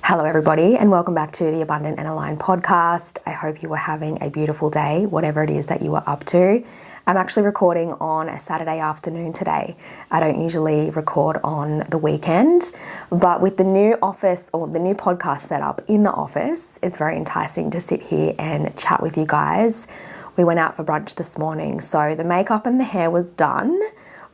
Hello everybody, and welcome back to the Abundant and Aligned podcast. I hope you are having a beautiful day, whatever it is that you are up to. I'm actually recording on a Saturday afternoon today. I don't usually record on the weekend, but with the new office or the new podcast setup in the office, it's very enticing to sit here and chat with you guys. We went out for brunch this morning, so the makeup and the hair was done.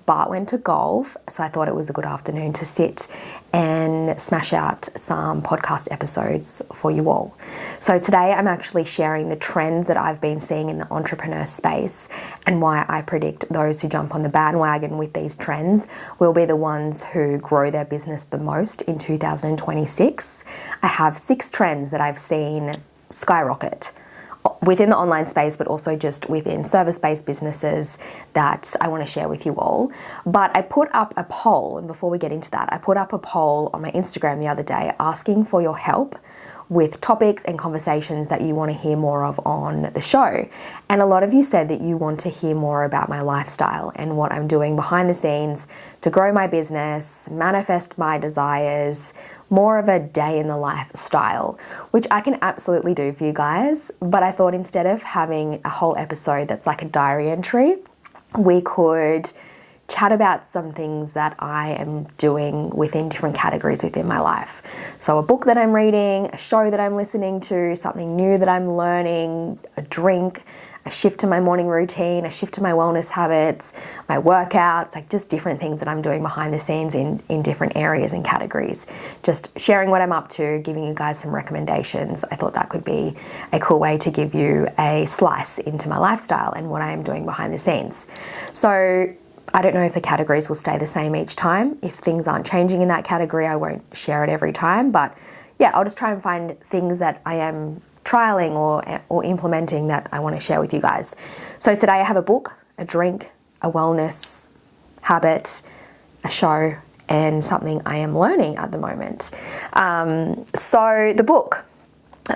Bart went to golf, so I thought it was a good afternoon to sit and smash out some podcast episodes for you all. So today I'm actually sharing the trends that I've been seeing in the entrepreneur space and why I predict those who jump on the bandwagon with these trends will be the ones who grow their business the most in 2026. I have 6 trends that I've seen skyrocket within the online space, but also just within service-based businesses that I want to share with you all. But I put up a poll, and before we get into that, I put up a poll on my Instagram the other day asking for your help with topics and conversations that you want to hear more of on the show. And a lot of you said that you want to hear more about my lifestyle and what I'm doing behind the scenes to grow my business, manifest my desires, more of a day in the life style, which I can absolutely do for you guys. But I thought instead of having a whole episode that's like a diary entry, we could chat about some things that I am doing within different categories within my life. So a book that I'm reading, a show that I'm listening to, something new that I'm learning, a drink, a shift to my morning routine, a shift to my wellness habits, my workouts, like just different things that I'm doing behind the scenes in different areas and categories. Just sharing what I'm up to, giving you guys some recommendations. I thought that could be a cool way to give you a slice into my lifestyle and what I am doing behind the scenes. So I don't know if the categories will stay the same each time. If things aren't changing in that category, I won't share it every time. But yeah, I'll just try and find things that I am trialing or implementing that I want to share with you guys. So today I have a book, a drink, a wellness habit, a show, and something I am learning at the moment. So the book,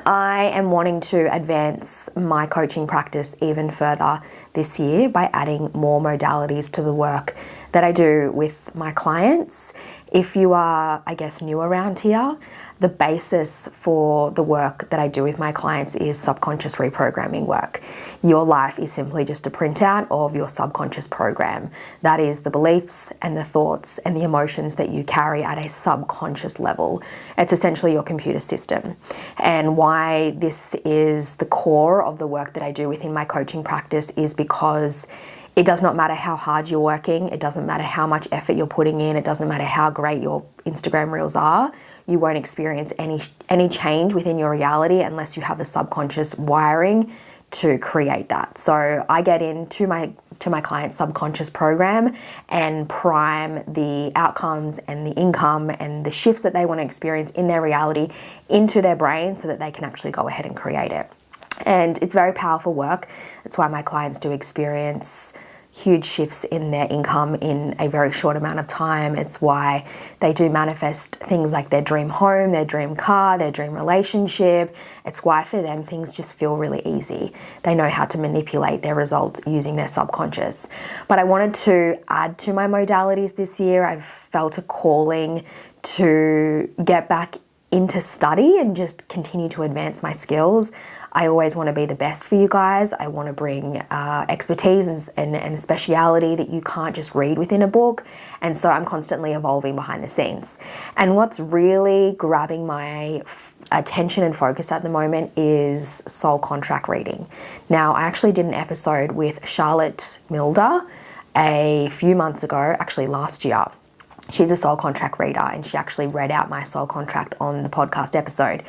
I am wanting to advance my coaching practice even further this year by adding more modalities to the work that I do with my clients. If you are, I guess, new around here, the basis for the work that I do with my clients is subconscious reprogramming work. Your life is simply just a printout of your subconscious program. That is the beliefs and the thoughts and the emotions that you carry at a subconscious level. It's essentially your computer system. And why this is the core of the work that I do within my coaching practice is because it does not matter how hard you're working. It doesn't matter how much effort you're putting in. It doesn't matter how great your Instagram reels are. You won't experience any change within your reality unless you have the subconscious wiring to create that. So I get into my client's subconscious program and prime the outcomes and the income and the shifts that they want to experience in their reality into their brain so that they can actually go ahead and create it. And it's very powerful work. That's why my clients do experience huge shifts in their income in a very short amount of time. It's why they do manifest things like their dream home, their dream car, their dream relationship. It's why for them things just feel really easy. They know how to manipulate their results using their subconscious. But I wanted to add to my modalities this year. I've felt a calling to get back into study and just continue to advance my skills. I always want to be the best for you guys. I want to bring expertise and speciality that you can't just read within a book. And so I'm constantly evolving behind the scenes. And what's really grabbing my attention and focus at the moment is soul contract reading. Now, I actually did an episode with Charlotte Milder a few months ago, actually last year. She's a soul contract reader and she actually read out my soul contract on the podcast episode.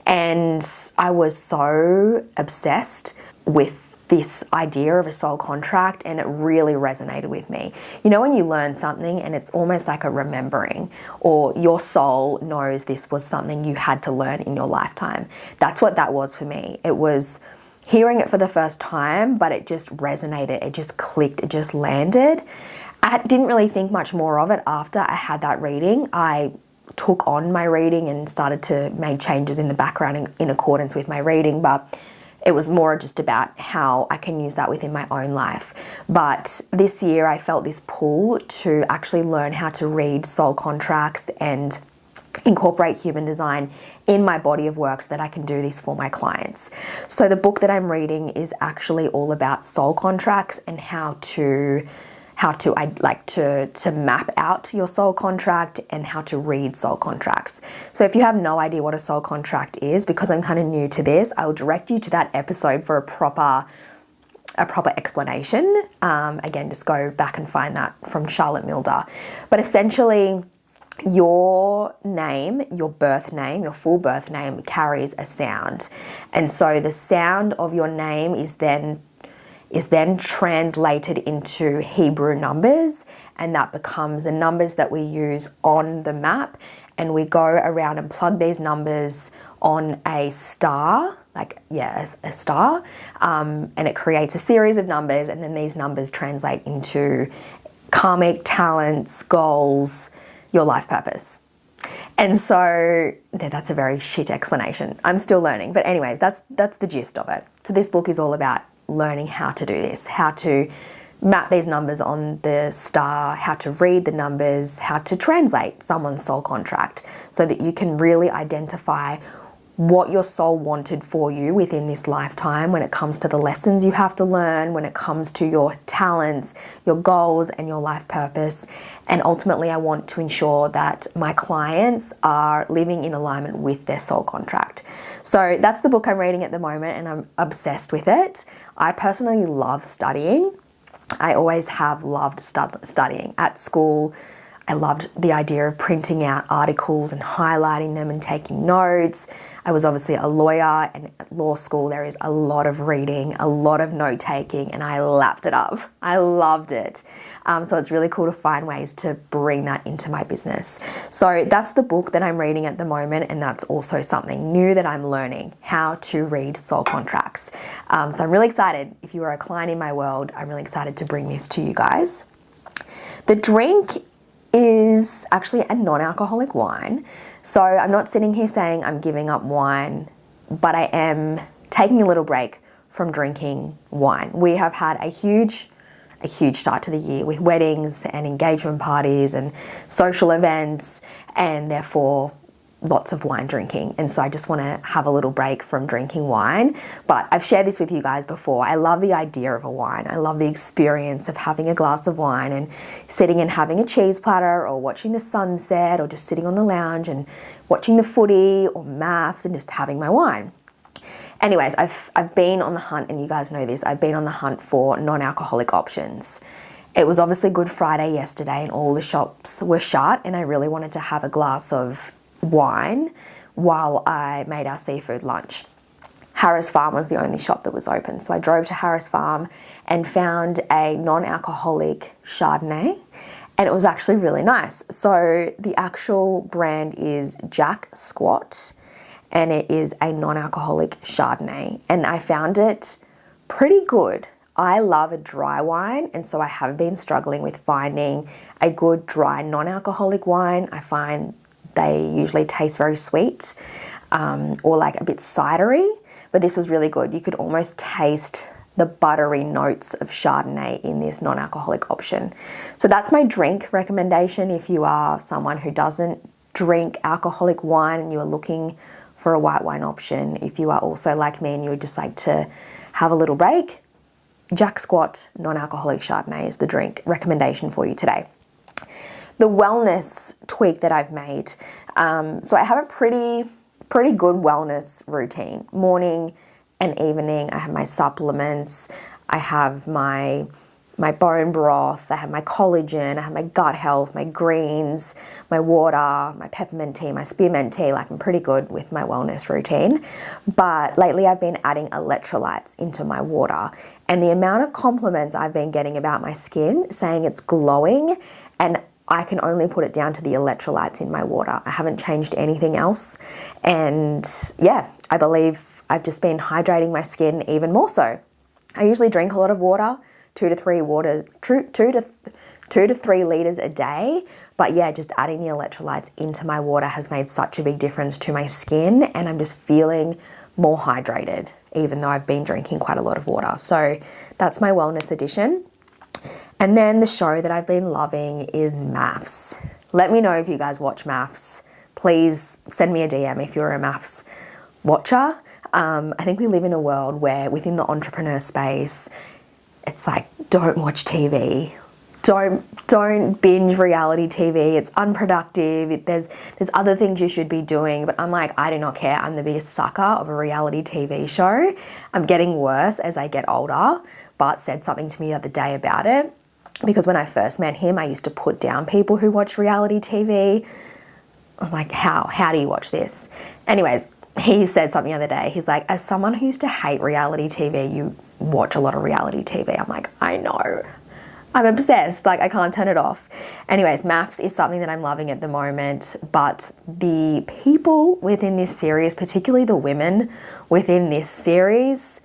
And I was so obsessed with this idea of a soul contract and it really resonated with me. You know when you learn something and it's almost like a remembering, or your soul knows this was something you had to learn in your lifetime. That's what that was for me. It was hearing it for the first time, but it just resonated, it just clicked, it just landed. I didn't really think much more of it after I had that reading. I took on my reading and started to make changes in the background in accordance with my reading, but it was more just about how I can use that within my own life. But this year I felt this pull to actually learn how to read soul contracts and incorporate human design in my body of work so that I can do this for my clients. So the book that I'm reading is actually all about soul contracts and how to map out your soul contract and how to read soul contracts. So if you have no idea what a soul contract is, because I'm kind of new to this, I will direct you to that episode for a proper explanation. Again, just go back and find that from Charlotte Milder. But essentially, your name, your birth name, your full birth name carries a sound. And so the sound of your name is then translated into Hebrew numbers, and that becomes the numbers that we use on the map. And we go around and plug these numbers on a star, a star, and it creates a series of numbers, and then these numbers translate into karmic talents, goals, your life purpose. And so that's a very shit explanation. I'm still learning, but anyways, that's the gist of it. So this book is all about learning how to do this, how to map these numbers on the star, how to read the numbers, how to translate someone's soul contract so that you can really identify what your soul wanted for you within this lifetime when it comes to the lessons you have to learn, when it comes to your talents, your goals, and your life purpose. And ultimately, I want to ensure that my clients are living in alignment with their soul contract. So that's the book I'm reading at the moment, and I'm obsessed with it. I personally love studying. I always have loved studying. At school, I loved the idea of printing out articles and highlighting them and taking notes. I was obviously a lawyer, and at law school there is a lot of reading, a lot of note taking, and I lapped it up. I loved it. So it's really cool to find ways to bring that into my business. So that's the book that I'm reading at the moment, and that's also something new that I'm learning, how to read soul contracts. So I'm really excited. If you are a client in my world, I'm really excited to bring this to you guys. The drink is actually a non-alcoholic wine. So I'm not sitting here saying I'm giving up wine, but I am taking a little break from drinking wine. We have had a huge start to the year with weddings and engagement parties and social events, and therefore lots of wine drinking. And so I just want to have a little break from drinking wine. But I've shared this with you guys before. I love the idea of a wine. I love the experience of having a glass of wine and sitting and having a cheese platter, or watching the sunset, or just sitting on the lounge and watching the footy or maths and just having my wine. Anyways, I've been on the hunt, and you guys know this, I've been on the hunt for non-alcoholic options. It was obviously Good Friday yesterday and all the shops were shut, and I really wanted to have a glass of wine while I made our seafood lunch. Harris Farm was the only shop that was open. So I drove to Harris Farm and found a non-alcoholic Chardonnay, and it was actually really nice. So the actual brand is Jack Squat, and it is a non-alcoholic Chardonnay, and I found it pretty good. I love a dry wine, and so I have been struggling with finding a good dry non-alcoholic wine. I find they usually taste very sweet, or like a bit cidery, but this was really good. You could almost taste the buttery notes of Chardonnay in this non-alcoholic option. So that's my drink recommendation if you are someone who doesn't drink alcoholic wine and you are looking for a white wine option. If you are also like me and you would just like to have a little break, Jack Squat non-alcoholic Chardonnay is the drink recommendation for you today. The wellness tweak that I've made. So I have a pretty good wellness routine. Morning and evening, I have my supplements. I have my bone broth. I have my collagen. I have my gut health, my greens, my water, my peppermint tea, my spearmint tea. Like, I'm pretty good with my wellness routine. But lately I've been adding electrolytes into my water. And the amount of compliments I've been getting about my skin, saying it's glowing, and I can only put it down to the electrolytes in my water. I haven't changed anything else. And yeah, I believe I've just been hydrating my skin even more so. I usually drink a lot of water, 2 to 3 liters a day. But yeah, just adding the electrolytes into my water has made such a big difference to my skin, and I'm just feeling more hydrated, even though I've been drinking quite a lot of water. So that's my wellness edition. And then the show that I've been loving is Maths. Let me know if you guys watch Maths. please send me a DM if you're a maths watcher. I think we live in a world where within the entrepreneur space, it's like, don't watch TV. Don't binge reality TV. It's unproductive. There's other things you should be doing. But I'm like, I do not care. I'm the biggest sucker of a reality TV show. I'm getting worse as I get older. Bart said something to me the other day about it. Because when I first met him, I used to put down people who watch reality TV. I'm like, how do you watch this? Anyways, he said something the other day. He's like, as someone who used to hate reality TV, you watch a lot of reality TV. I'm like, I know. I'm obsessed. Like, I can't turn it off. Anyways, maths is something that I'm loving at the moment, but the people within this series, particularly the women within this series,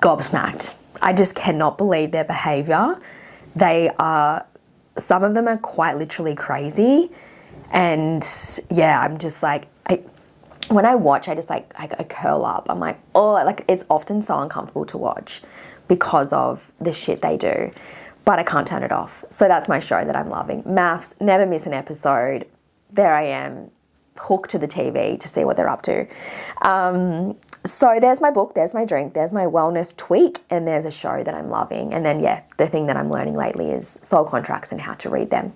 gobsmacked. I just cannot believe their behavior. Some of them are quite literally crazy. And yeah, I'm just like, when I watch, I curl up. I'm like, oh, like it's often so uncomfortable to watch because of the shit they do. But I can't turn it off. So that's my show that I'm loving. Maths, never miss an episode. There I am, hooked to the TV to see what they're up to. So there's my book, there's my drink, there's my wellness tweak, and there's a show that I'm loving. And then, yeah, the thing that I'm learning lately is soul contracts and how to read them.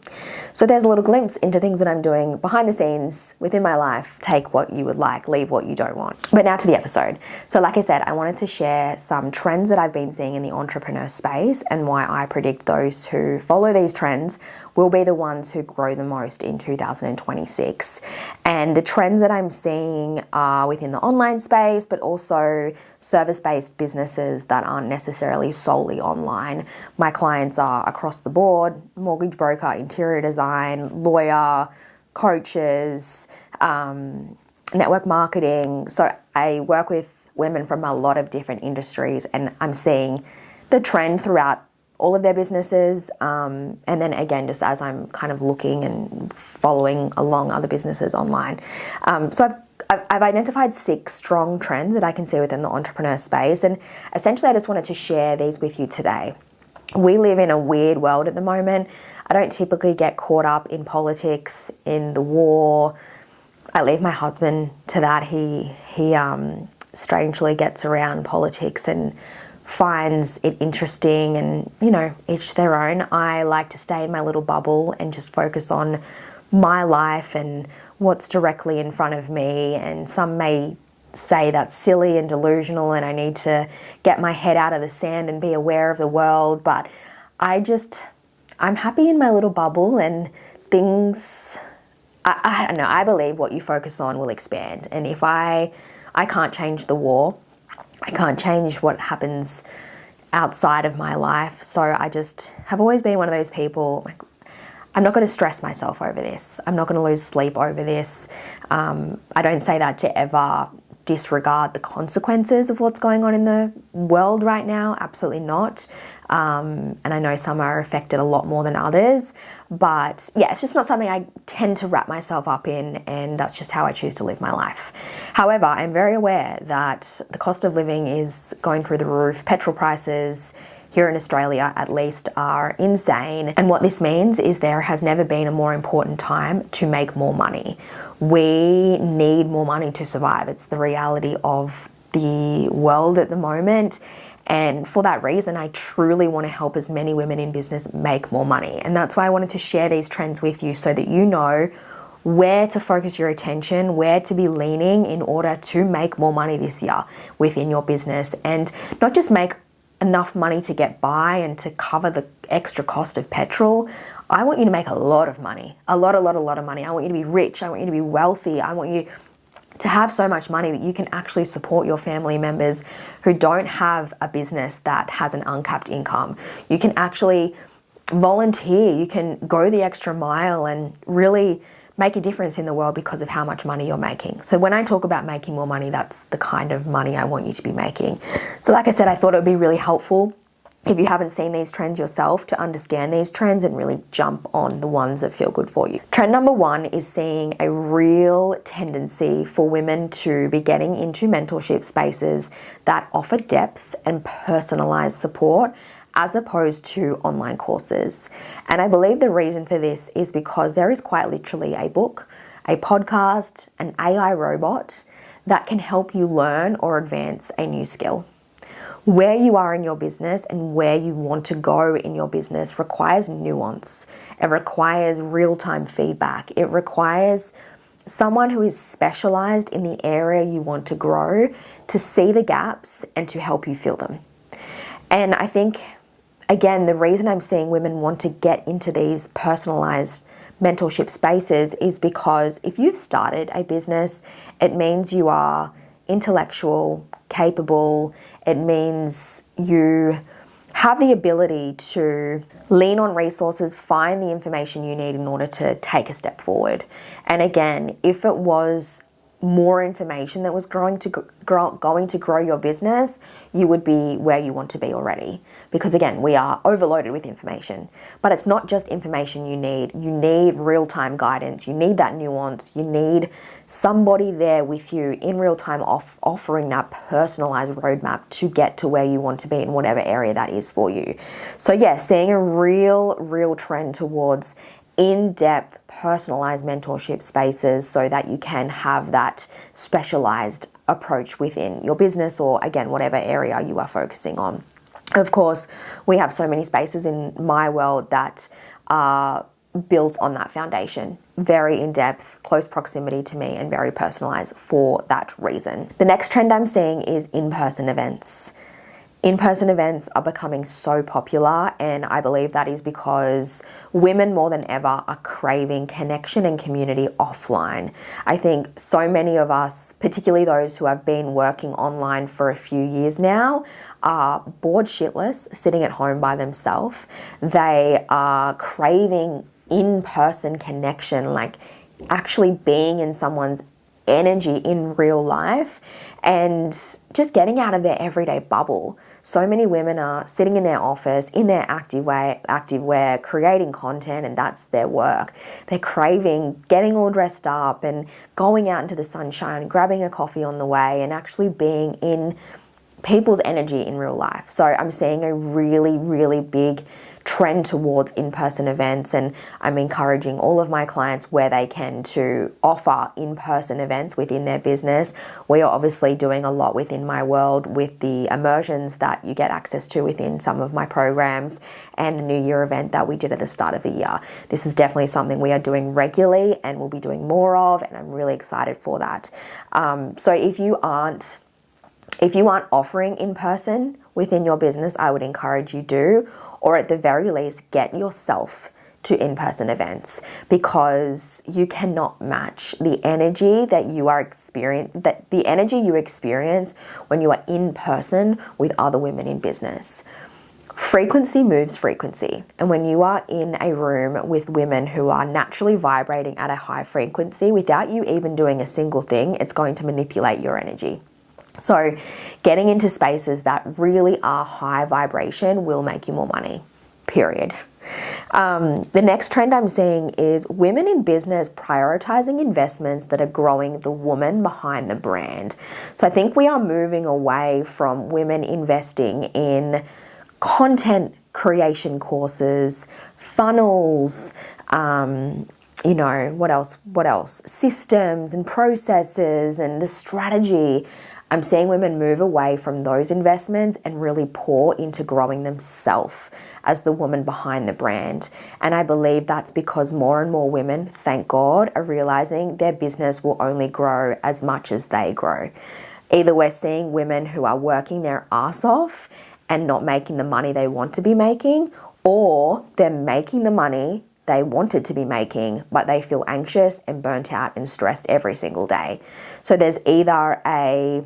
So there's a little glimpse into things that I'm doing behind the scenes within my life. Take what you would like, leave what you don't want. But now to the episode. So like I said, I wanted to share some trends that I've been seeing in the entrepreneur space and why I predict those who follow these trends will be the ones who grow the most in 2026. And the trends that I'm seeing are within the online space, but also service-based businesses that aren't necessarily solely online. My clients are across the board: mortgage broker, interior design, lawyer, coaches, network marketing. So I work with women from a lot of different industries, and I'm seeing the trend throughout all of their businesses. And then again, just as I'm kind of looking and following along other businesses online. So I've identified 6 strong trends that I can see within the entrepreneur space. And essentially, I just wanted to share these with you today. We live in a weird world at the moment. I don't typically get caught up in politics, in the war. I leave my husband to that. He strangely gets around politics and finds it interesting, and, you know, each their own. I like to stay in my little bubble and just focus on my life and what's directly in front of me. And some may say that's silly and delusional and I need to get my head out of the sand and be aware of the world. But I'm happy in my little bubble, and things, I don't know, I believe what you focus on will expand. And if I can't change the war, I can't change what happens outside of my life. So I just have always been one of those people, like, I'm not going to stress myself over this. I'm not going to lose sleep over this. I don't say that to ever disregard the consequences of what's going on in the world right now. Absolutely not. And I know some are affected a lot more than others. But yeah, it's just not something I tend to wrap myself up in, and that's just how I choose to live my life. However, I'm very aware that the cost of living is going through the roof. Petrol prices here in Australia, at least, are insane. And what this means is there has never been a more important time to make more money. We need more money to survive. It's the reality of the world at the moment. And for that reason, I truly want to help as many women in business make more money. And that's why I wanted to share these trends with you, so that you know where to focus your attention, where to be leaning in order to make more money this year within your business. And not just make enough money to get by and to cover the extra cost of petrol. I want you to make a lot of money, a lot of money. I want you to be rich. I want you to be wealthy. I want you to have so much money that you can actually support your family members who don't have a business that has an uncapped income. You can actually volunteer. You can go the extra mile and really make a difference in the world because of how much money you're making. So when I talk about making more money, that's the kind of money I want you to be making. So like I said, I thought it would be really helpful, if you haven't seen these trends yourself, to understand these trends and really jump on the ones that feel good for you. Trend number 1 is seeing a real tendency for women to be getting into mentorship spaces that offer depth and personalized support, as opposed to online courses. And I believe the reason for this is because there is quite literally a book, a podcast, an AI robot that can help you learn or advance a new skill. Where you are in your business and where you want to go in your business requires nuance. It requires real-time feedback. It requires someone who is specialized in the area you want to grow to see the gaps and to help you fill them. And I think, again, the reason I'm seeing women want to get into these personalized mentorship spaces is because if you've started a business, it means you are intellectual, capable. It means you have the ability to lean on resources, find the information you need in order to take a step forward. And again, if it was more information that was going to grow your business, you would be where you want to be already. Because again, we are overloaded with information. But it's not just information you need. You need real-time guidance. You need that nuance. You need somebody there with you in real time offering that personalized roadmap to get to where you want to be in whatever area that is for you. So yeah, seeing a real trend towards in-depth personalized mentorship spaces so that you can have that specialized approach within your business or, again, whatever area you are focusing on. Of course, we have so many spaces in my world that are built on that foundation. Very in-depth, close proximity to me, and very personalized for that reason. The next trend I'm seeing is in-person events. In-person events are becoming so popular, and I believe that is because women more than ever are craving connection and community offline. I think so many of us, particularly those who have been working online for a few years now, are bored shitless, sitting at home by themselves. They are craving in-person connection, like actually being in someone's energy in real life and just getting out of their everyday bubble. So many women are sitting in their office, in their activewear, creating content, and that's their work. They're craving getting all dressed up and going out into the sunshine, grabbing a coffee on the way, and actually being in people's energy in real life. So I'm seeing a really big trend towards in-person events, and I'm encouraging all of my clients where they can to offer in-person events within their business. We are obviously doing a lot within my world with the immersions that you get access to within some of my programs and the New Year event that we did at the start of the year. This is definitely something we are doing regularly and we'll be doing more of, and I'm really excited for that. So if you aren't offering in person within your business, I would encourage you do, or at the very least, get yourself to in-person events, because you cannot match the energy that you experience when you are in person with other women in business. Frequency moves frequency. And when you are in a room with women who are naturally vibrating at a high frequency without you even doing a single thing, it's going to manipulate your energy. So getting into spaces that really are high vibration will make you more money, period. The next trend I'm seeing is women in business prioritizing investments that are growing the woman behind the brand. So I think we are moving away from women investing in content creation courses, funnels, what else? Systems and processes and the strategy. I'm seeing women move away from those investments and really pour into growing themselves as the woman behind the brand. And I believe that's because more and more women, thank God, are realizing their business will only grow as much as they grow. Either we're seeing women who are working their ass off and not making the money they want to be making, or they're making the money they wanted to be making, but they feel anxious and burnt out and stressed every single day. So there's either a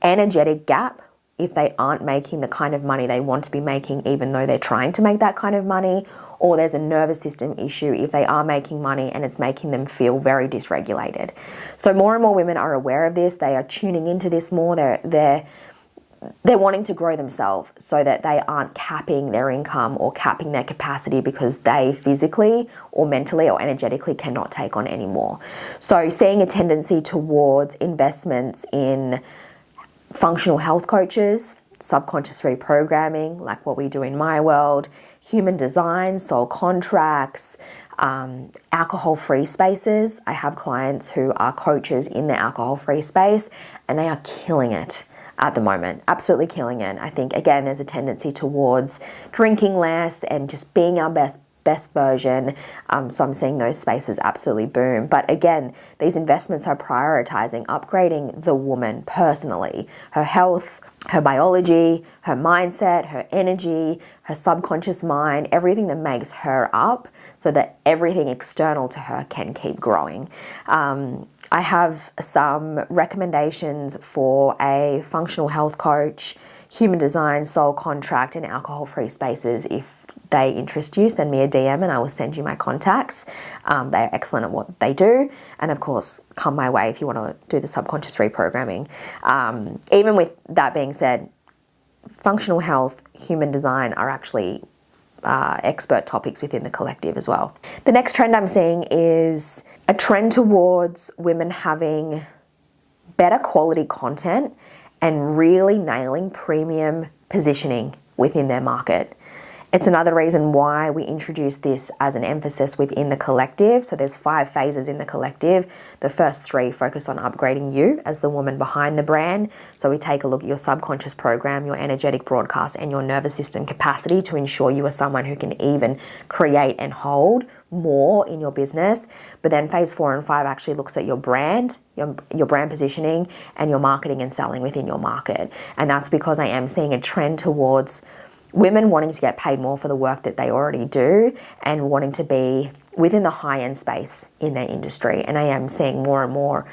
energetic gap if they aren't making the kind of money they want to be making, even though they're trying to make that kind of money, or there's a nervous system issue if they are making money and it's making them feel very dysregulated. So more and more women are aware of this. They are tuning into this more. They're wanting to grow themselves so that they aren't capping their income or capping their capacity because they physically or mentally or energetically cannot take on anymore. So seeing a tendency towards investments in functional health coaches, subconscious reprogramming, like what we do in my world, human design, soul contracts, Alcohol-free spaces. I have clients who are coaches in the alcohol-free space, and they are killing it at the moment, absolutely killing it. I think, again, there's a tendency towards drinking less and just being our best version. So I'm seeing those spaces absolutely boom. But again, these investments are prioritizing upgrading the woman personally, her health, her biology, her mindset, her energy, her subconscious mind, everything that makes her up so that everything external to her can keep growing. I have some recommendations for a functional health coach, human design, soul contract, and alcohol-free spaces. If they interest you, send me a DM and I will send you my contacts. They're excellent at what they do. And of course, come my way if you want to do the subconscious reprogramming. Even with that being said, functional health, human design are actually expert topics within the collective as well. The next trend I'm seeing is a trend towards women having better quality content and really nailing premium positioning within their market. It's another reason why we introduced this as an emphasis within the collective. So there's 5 phases in the collective. The first 3 focus on upgrading you as the woman behind the brand. So we take a look at your subconscious program, your energetic broadcast, and your nervous system capacity to ensure you are someone who can even create and hold more in your business. But then phase 4 and 5 actually looks at your brand, your brand positioning, and your marketing and selling within your market. And that's because I am seeing a trend towards women wanting to get paid more for the work that they already do and wanting to be within the high-end space in their industry. And I am seeing more and more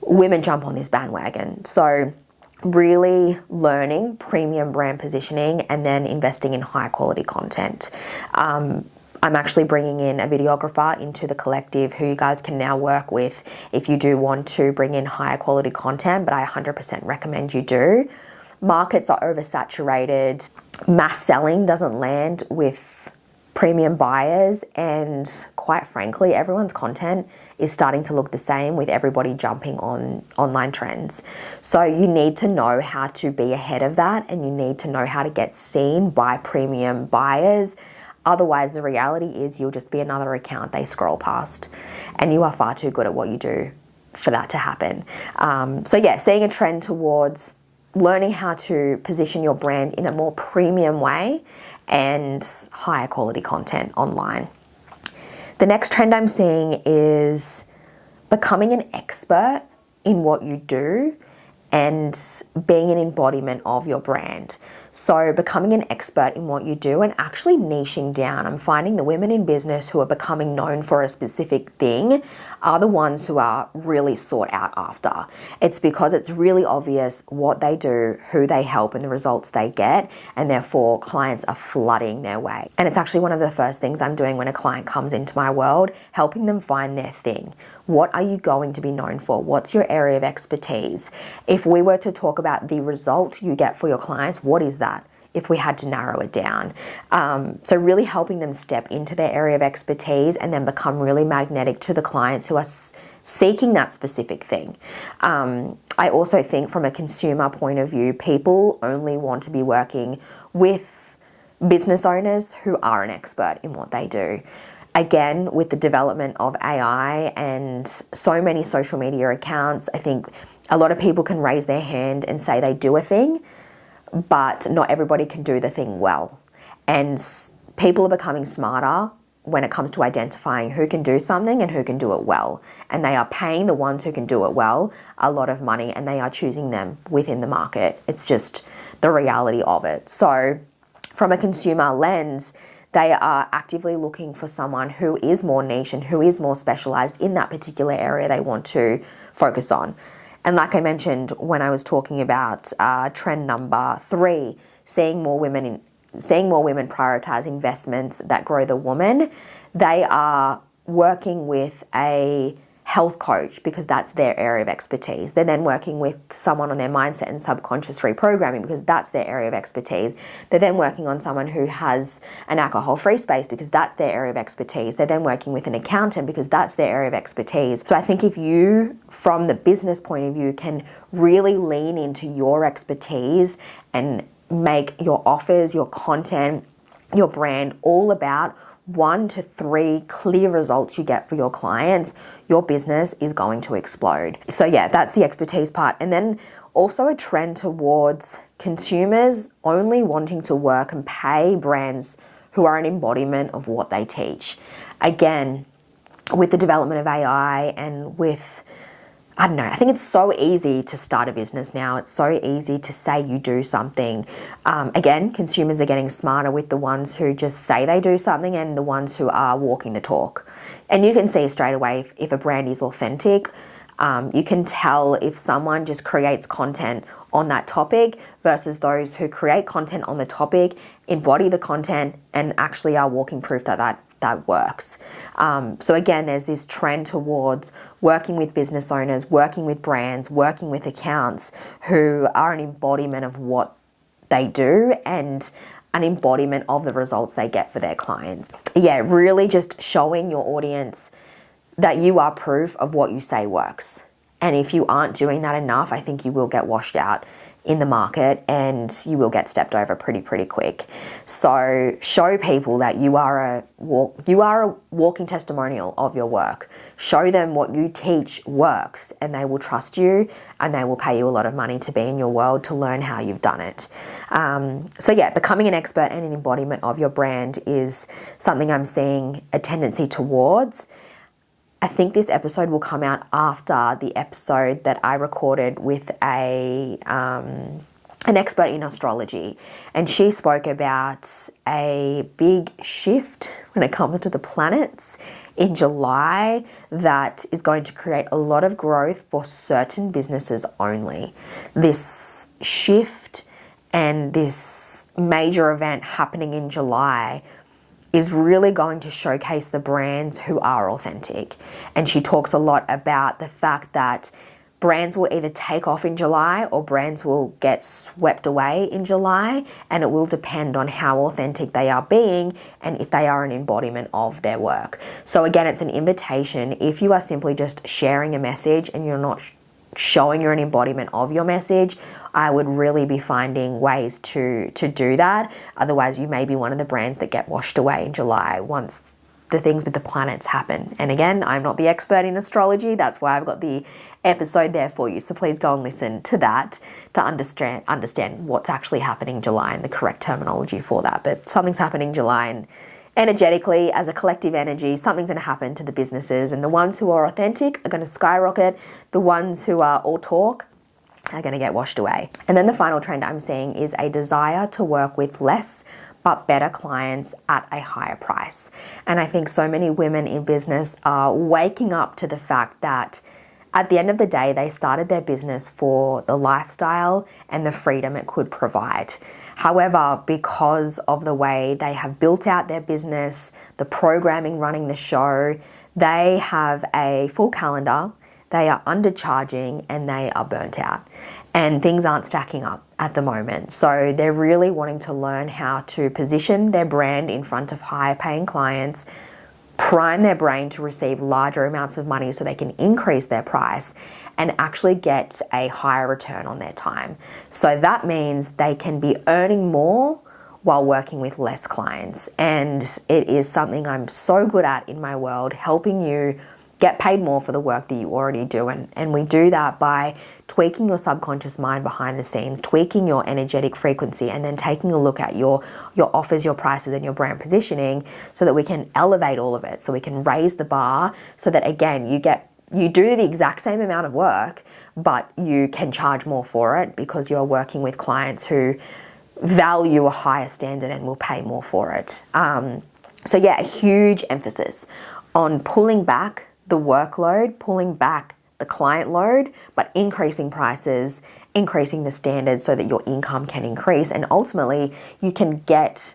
women jump on this bandwagon. So really learning premium brand positioning and then investing in high-quality content. I'm actually bringing in a videographer into the collective who you guys can now work with if you do want to bring in higher quality content, but I 100% recommend you do. Markets are oversaturated. Mass selling doesn't land with premium buyers, and quite frankly, everyone's content is starting to look the same with everybody jumping on online trends. So you need to know how to be ahead of that, and you need to know how to get seen by premium buyers. Otherwise, the reality is you'll just be another account they scroll past, and you are far too good at what you do for that to happen. So yeah, seeing a trend towards learning how to position your brand in a more premium way and higher quality content online. The next trend I'm seeing is becoming an expert in what you do and being an embodiment of your brand. So becoming an expert in what you do and actually niching down. I'm finding the women in business who are becoming known for a specific thing are the ones who are really sought out after. It's because it's really obvious what they do, who they help, and the results they get, and therefore clients are flooding their way. And it's actually one of the first things I'm doing when a client comes into my world, helping them find their thing. What are you going to be known for? What's your area of expertise? If we were to talk about the result you get for your clients, what is that? If we had to narrow it down. So really helping them step into their area of expertise and then become really magnetic to the clients who are seeking that specific thing. I also think from a consumer point of view, people only want to be working with business owners who are an expert in what they do. Again, with the development of AI and so many social media accounts, I think a lot of people can raise their hand and say they do a thing, but not everybody can do the thing well. And people are becoming smarter when it comes to identifying who can do something and who can do it well. And they are paying the ones who can do it well a lot of money, and they are choosing them within the market. It's just the reality of it. So from a consumer lens, they are actively looking for someone who is more niche and who is more specialized in that particular area they want to focus on. And like I mentioned when I was talking about trend number 3, seeing more women prioritize investments that grow the woman, they are working with a health coach because that's their area of expertise. They're then working with someone on their mindset and subconscious reprogramming because that's their area of expertise. They're then working on someone who has an alcohol-free space because that's their area of expertise. They're then working with an accountant because that's their area of expertise. So I think if you, from the business point of view, can really lean into your expertise and make your offers, your content, your brand all about 1 to 3 clear results you get for your clients, your business is going to explode. So yeah, that's the expertise part. And then also a trend towards consumers only wanting to work and pay brands who are an embodiment of what they teach. Again, with the development of AI and with, I don't know, I think it's so easy to start a business now. It's so easy to say you do something. Again, consumers are getting smarter with the ones who just say they do something and the ones who are walking the talk. And you can see straight away if a brand is authentic. You can tell if someone just creates content on that topic versus those who create content on the topic, embody the content, and actually are walking proof that works. So again, there's this trend towards working with business owners, working with brands, working with accounts who are an embodiment of what they do and an embodiment of the results they get for their clients. Yeah, really just showing your audience that you are proof of what you say works. And if you aren't doing that enough, I think you will get washed out in the market and you will get stepped over pretty quick. So show people that you are a walking testimonial of your work. Show them what you teach works and they will trust you and they will pay you a lot of money to be in your world to learn how you've done it. So yeah, becoming an expert and an embodiment of your brand is something I'm seeing a tendency towards. I think this episode will come out after the episode that I recorded with an expert in astrology, and she spoke about a big shift when it comes to the planets in July that is going to create a lot of growth for certain businesses only. This shift and this major event happening in July is really going to showcase the brands who are authentic. And she talks a lot about the fact that brands will either take off in July or brands will get swept away in July, and it will depend on how authentic they are being and if they are an embodiment of their work. So again, it's an invitation. If you are simply just sharing a message and you're not showing you're an embodiment of your message, I would really be finding ways to do that. Otherwise, you may be one of the brands that get washed away in July once the things with the planets happen. And again, I'm not the expert in astrology. That's why I've got the episode there for you. So please go and listen to that to understand what's actually happening in July and the correct terminology for that. But something's happening in July, and energetically, as a collective energy, something's going to happen to the businesses, and the ones who are authentic are going to skyrocket. The ones who are all talk are going to get washed away. And then the final trend I'm seeing is a desire to work with less but better clients at a higher price. And I think so many women in business are waking up to the fact that at the end of the day, they started their business for the lifestyle and the freedom it could provide. However, because of the way they have built out their business, the programming running the show, they have a full calendar, they are undercharging, and they are burnt out. And things aren't stacking up at the moment. So they're really wanting to learn how to position their brand in front of higher paying clients, prime their brain to receive larger amounts of money so they can increase their price and actually get a higher return on their time. So that means they can be earning more while working with less clients. And it is something I'm so good at in my world, helping you get paid more for the work that you already do. And we do that by tweaking your subconscious mind behind the scenes, tweaking your energetic frequency, and then taking a look at your offers, your prices, and your brand positioning so that we can elevate all of it. So we can raise the bar so that, again, you do the exact same amount of work, but you can charge more for it because you're working with clients who value a higher standard and will pay more for it. So yeah, a huge emphasis on pulling back the workload, pulling back the client load, but increasing prices, increasing the standards so that your income can increase, and ultimately you can get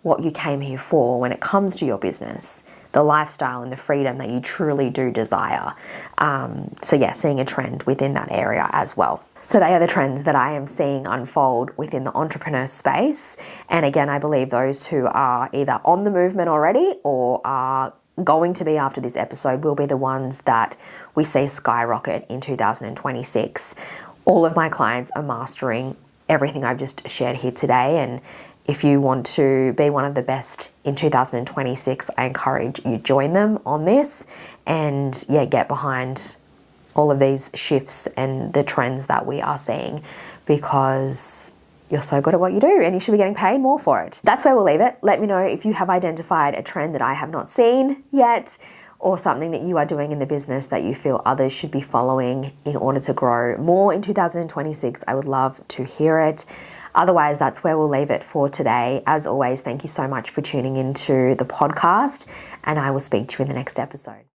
what you came here for when it comes to your business, the lifestyle and the freedom that you truly do desire. So yeah, seeing a trend within that area as well. So they are the trends that I am seeing unfold within the entrepreneur space. And again, I believe those who are either on the movement already or are going to be after this episode will be the ones that we see skyrocket in 2026. All of my clients are mastering everything I've just shared here today, and if you want to be one of the best in 2026, I encourage you join them on this and yeah, get behind all of these shifts and the trends that we are seeing, because you're so good at what you do and you should be getting paid more for it. That's where we'll leave it. Let me know if you have identified a trend that I have not seen yet, or something that you are doing in the business that you feel others should be following in order to grow more in 2026. I would love to hear it. Otherwise, that's where we'll leave it for today. As always, thank you so much for tuning into the podcast, and I will speak to you in the next episode.